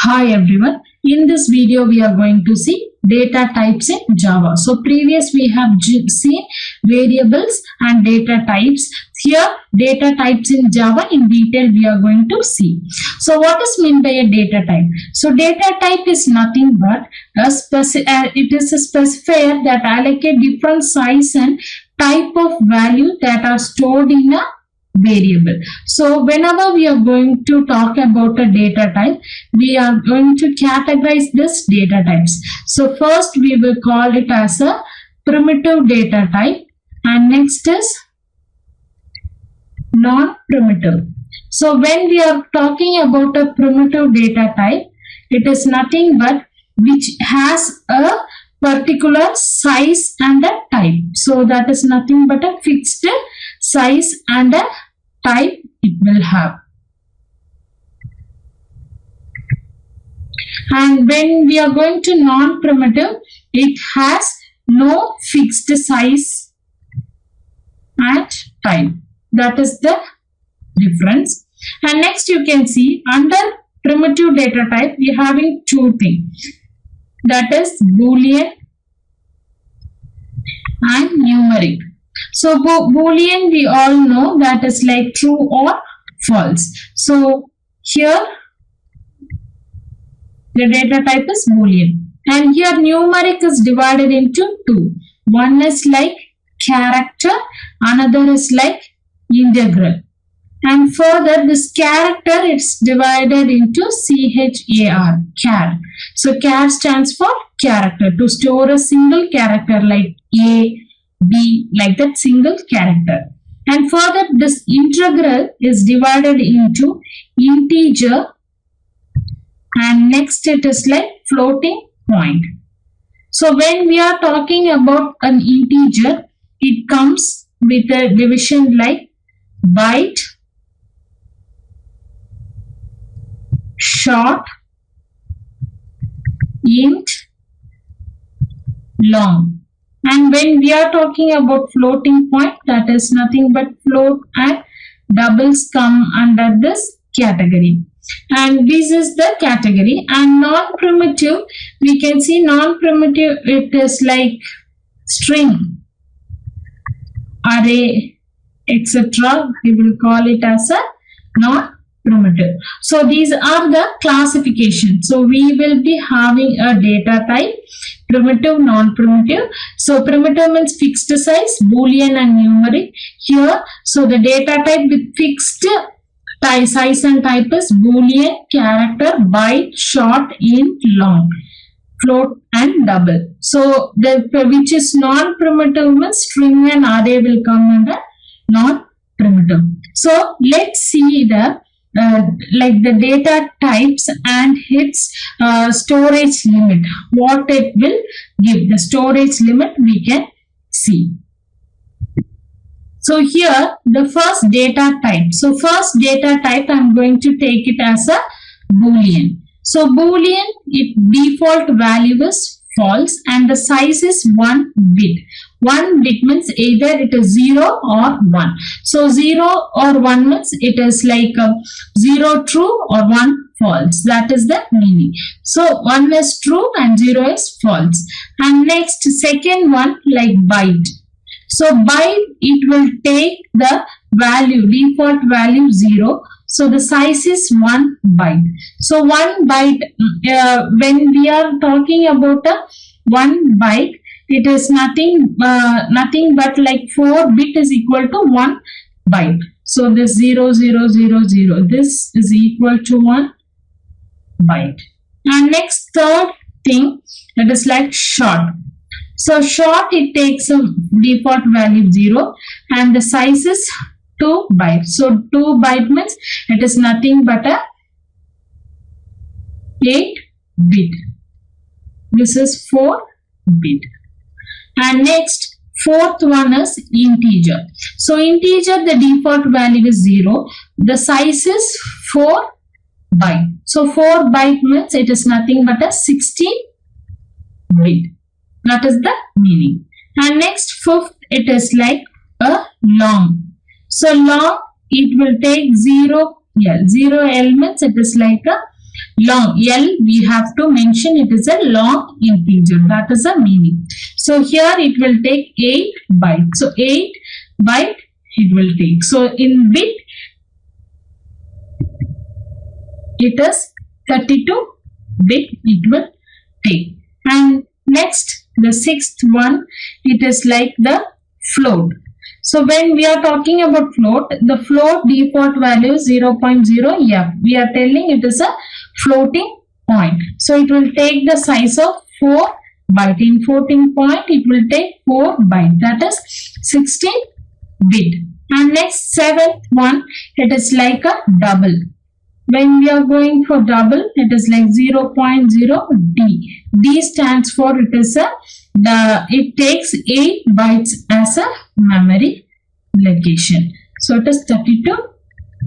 Hi everyone, in this video we are going to see data types in Java. So previous we have seen variables and data types. Here data types in Java in detail we are going to see. So what is meant by a data type? So data type is nothing but it is a specifier that allocate different size and type of value that are stored in a variable. So whenever we are going to talk about a data type, we are going to categorize this data types. So first we will call it as a primitive data type, and next is non-primitive. So when we are talking about a primitive data type, it is nothing but which has a particular size and a type. So that is nothing but a fixed size and a type it will have. And when we are going to non-primitive, it has no fixed size and type. That is the difference. And next you can see under primitive data type we are having two things, that is Boolean and numeric. So Boolean we all know that is like true or false. So here the data type is Boolean, and here numeric is divided into two. One is like character, another is like integral. And further this character is divided into CHAR, char. So char stands for character, to store a single character like A, B, like that single character. And further this integral is divided into integer, and next it is like floating point. So when we are talking about an integer, it comes with a division like byte, short, int, long. And when we are talking about floating point, that is nothing but float and doubles come under this category. And this is the category. And non-primitive, we can see non-primitive, it is like string, array, etc. We will call it as a non-primitive. So these are the classifications. So we will be having a data type, primitive, non-primitive. So primitive means fixed size, Boolean and numeric. Here, so the data type with fixed size and type is Boolean, character, byte, short, int, long, float and double. So the which is non-primitive means string and array will come under non-primitive. So let's see the like the data types and its storage limit, what it will give. The storage limit we can see. So here the first data type. So first data type I am going to take it as a Boolean. So Boolean, its default value is false and the size is 1 bit. 1 bit means either it is 0 or 1. So 0 or 1 means it is like 0 true or 1 false. That is the meaning. So 1 is true and 0 is false. And next second one like byte. So byte, it will take the value, default value 0. So the size is 1 byte. So 1 byte, when we are talking about a 1 byte, it is nothing but like 4 bit is equal to 1 byte. So this 0, 0, 0, 0, this is equal to 1 byte. And next third thing, that is like short. So short, it takes a default value 0 and the size is 2 bytes. So 2 byte means it is nothing but a 8 bit. This is 4 bit. And next fourth one is integer. So integer, the default value is 0. The size is 4 byte. So 4 byte means it is nothing but a 16 bit. That is the meaning. And next fifth, it is like a long. So long, it will take 0 L. 0 L means it is like a Long, L we have to mention it is a long integer. That is the meaning. So here it will take 8 bytes. So 8 byte it will take. So in bit it is 32 bit it will take. And next the sixth one, it is like the float. So when we are talking about float, the float default value is 0.0f. We are telling it is a floating point. So it will take the size of 4 byte. In floating point, it will take 4 byte. That is 16 bit. And next seventh one, it is like a double. When we are going for double, it is like 0.0d. D stands for it takes 8 bytes as a memory location. So it is 32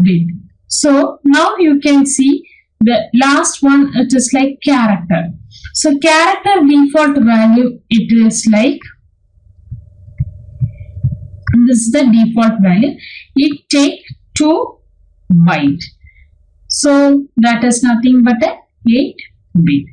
bit. So now you can see the last one, it is like character. So character default value, it is like, this is the default value. It takes 2 byte. So that is nothing but a 8 bit.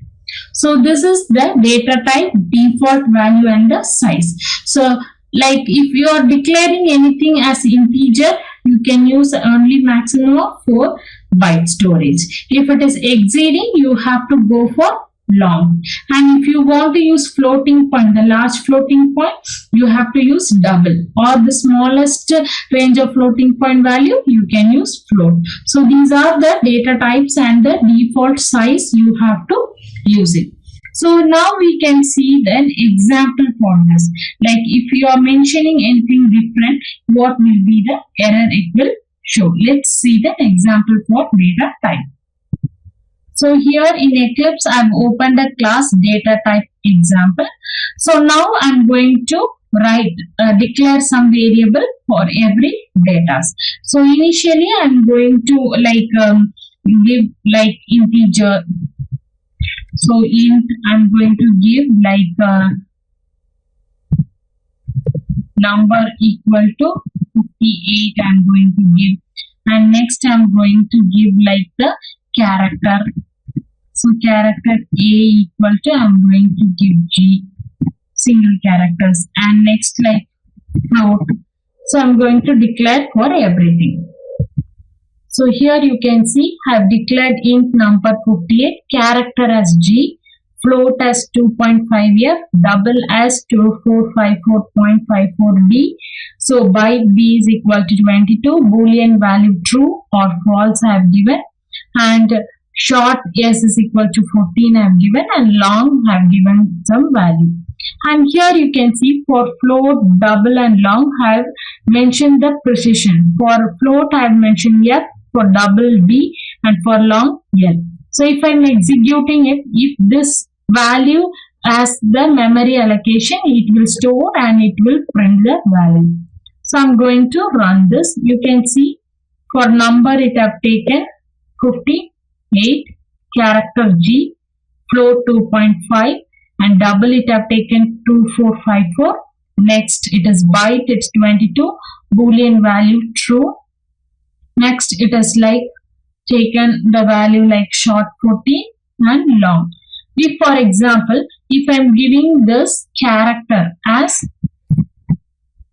So this is the data type, default value and the size. So like if you are declaring anything as integer, you can use only maximum of 4 byte storage. If it is exceeding, you have to go for long. And if you want to use floating point, the large floating point, you have to use double, or the smallest range of floating point value, you can use float. So these are the data types and the default size you have to use it. So now we can see an example for this. Like if you are mentioning anything different, what will be the error it will show. Let's see the example for data type. So here in Eclipse, I have opened a class data type example. So now I am going to declare some variable for every data. So initially I am going to give like integer. So int I am going to give like number equal to 58 I am going to give, and next I am going to give like the character. So character A equal to, I am going to give G, single characters, and next like float. So I am going to declare for everything. So here you can see I have declared int number 58, character as G, float as 2.5f, double as 2454.54d. So byte B is equal to 22, boolean value true or false I have given, and short S is equal to 14 I have given, and long I have given some value. And here you can see for float, double and long I have mentioned the precision. For float I have mentioned F, for double B, and for long L. So if I am executing it, if this value as the memory allocation, it will store and it will print the value. So I am going to run this. You can see for number it have taken 58, character G, float 2.5, and double it have taken 2454. Next it is byte, it's 22, boolean value true. Next it is like taken the value like short 14 and long. If for example, if I am giving this character as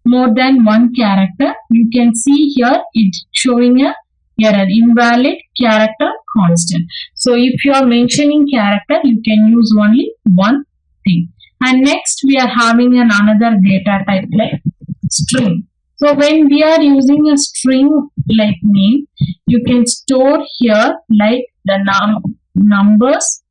more than one character, you can see here it's showing a error, invalid character constant. So if you are mentioning character, you can use only one thing. And next we are having another data type like string. So when we are using a string like name, you can store here like the numbers.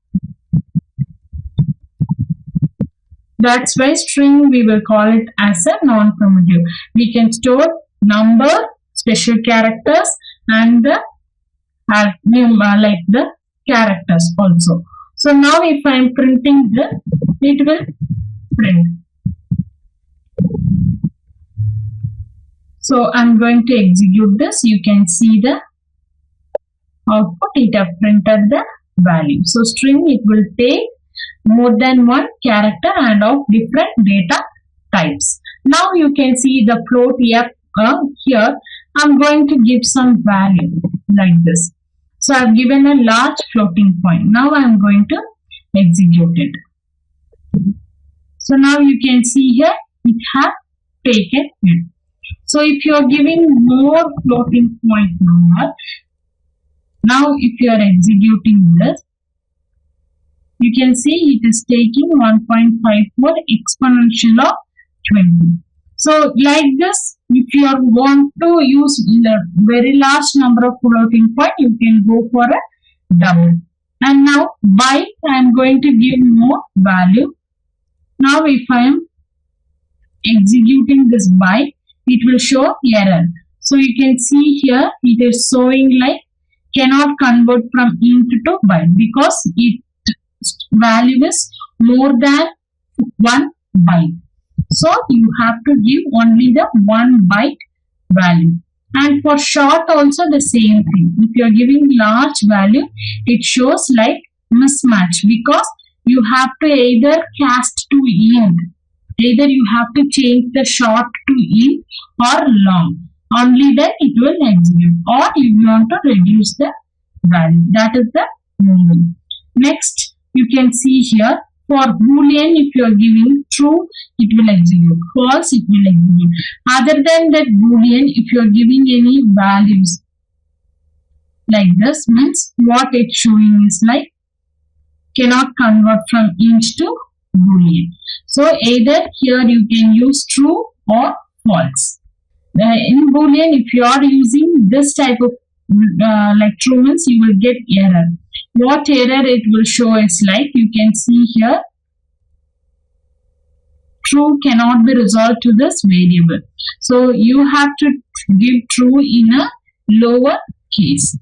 That's why string we will call it as a non-primitive. We can store number, special characters, and the like the characters also. So now if I am printing this, it will print. So I am going to execute this. You can see the output, it have printed the value. So string, it will take more than one character and of different data types. Now you can see the float F here. I am going to give some value like this. So I've given a large floating point. Now I'm going to execute it. So now you can see here it has taken it. So if you are giving more floating point number, now if you are executing this, you can see it is taking 1.54 exponential of 20. So like this, if you want to use the very large number of floating point, you can go for a double. And now by I am going to give more value. Now if I am executing this by, it will show error. So you can see here it is showing like cannot convert from int to byte because its value is more than 1 byte. So you have to give only the 1 byte value. And for short also the same thing. If you are giving large value, it shows like mismatch because you have to either cast to int. Either you have to change the short to int or long. Only then it will execute. Or you want to reduce the value. That is the meaning. Next, you can see here for boolean, if you are giving true, it will execute. False, it will execute. Other than that boolean, if you are giving any values like this, means what it's showing is like cannot convert from int to boolean. So either here you can use true or false. In boolean, if you are using this type of like true means you will get error. What error it will show is like you can see here true cannot be resolved to this variable. So you have to give true in a lower case.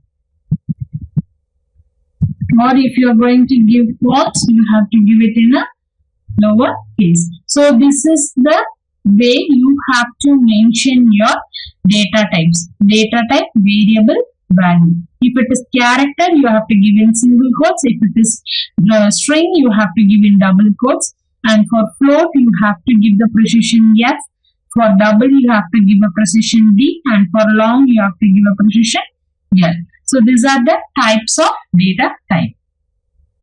Or if you are going to give false, you have to give it in a lower case. So this is the way you have to mention your data types. Data type, variable, value. If it is character, you have to give in single quotes. If it is string, you have to give in double quotes. And for float, you have to give the precision F. For double, you have to give a precision D. And for long, you have to give a precision L. So these are the types of data type.